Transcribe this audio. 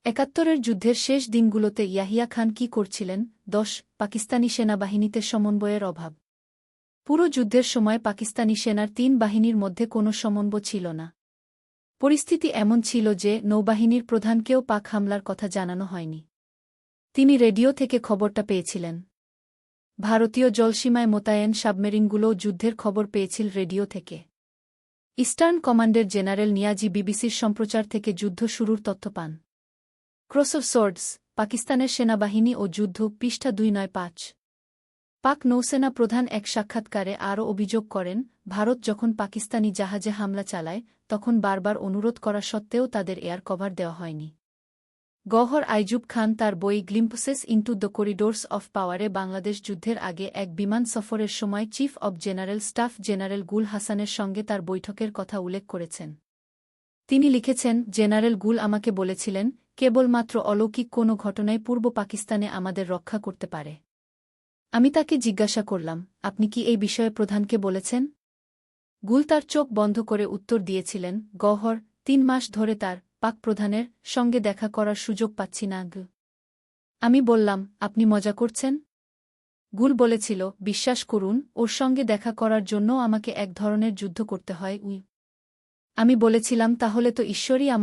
৭১-এর যুদ্ধের শেষ দিনগুলোতে ইয়াহিয়া খান কি করছিলেন? ১০ পাকিস্তানি সেনাবাহিনীতে সমন্বয়ের অভাব। পুরো যুদ্ধের সময় পাকিস্তানি সেনার ৩ বাহিনীর মধ্যে কোনো সমন্বয় ছিল না। পরিস্থিতি এমন ছিল যে নৌবাহিনীর প্রধানকেও পাক হামলার কথা জানানো হয়নি। তিনি রেডিও থেকে খবরটা পেয়েছিলেন। ভারতীয় জলসীমায় মোতায়েন সাবমেরিনগুলোও যুদ্ধের খবর পেয়েছিল রেডিও থেকে। ইস্টার্ন কমান্ডের জেনারেল নিয়াজি বিবিসির সম্প্রচার থেকে যুদ্ধ শুরুর তথ্য পান। ক্রস অফ সোর্ডস, পাকিস্তানের সেনাবাহিনী ও যুদ্ধ, পৃষ্ঠা ২৯৫। পাক নৌসেনা প্রধান এক সাক্ষাৎকারে আরও অভিযোগ করেন, ভারত যখন পাকিস্তানি জাহাজে হামলা চালায়, তখন বারবার অনুরোধ করা সত্ত্বেও তাদের এয়ার কভার দেওয়া হয়নি। গওহর আইজুব খান তার বই glimpses into the corridors of পাওয়ারে বাংলাদেশ যুদ্ধের আগে এক বিমান সফরের সময় chief of general staff general গুল হাসানের সঙ্গে তার বৈঠকের কথা উল্লেখ করেছেন। তিনি লিখেছেন, জেনারেল গুল আমাকে বলেছিলেন, কেবলমাত্র অলৌকিক কোনো ঘটনায় পূর্ব পাকিস্তানে আমাদের রক্ষা করতে পারে। আমি তাকে জিজ্ঞাসা করলাম, আপনি কি এই বিষয়ে প্রধানকে বলেছেন? গুল তার চোখ বন্ধ করে উত্তর দিয়েছিলেন, গওহর, ৩ মাস ধরে তার পাক প্রধানের সঙ্গে দেখা করার সুযোগ পাচ্ছি না। আমি বললাম, আপনি মজা করছেন? গুল বলেছিল, বিশ্বাস করুন, ওর সঙ্গে দেখা করার জন্যও আমাকে এক ধরনের যুদ্ধ করতে হয়। আমি বলেছিলাম, তাহলে তো ঈশ্বরই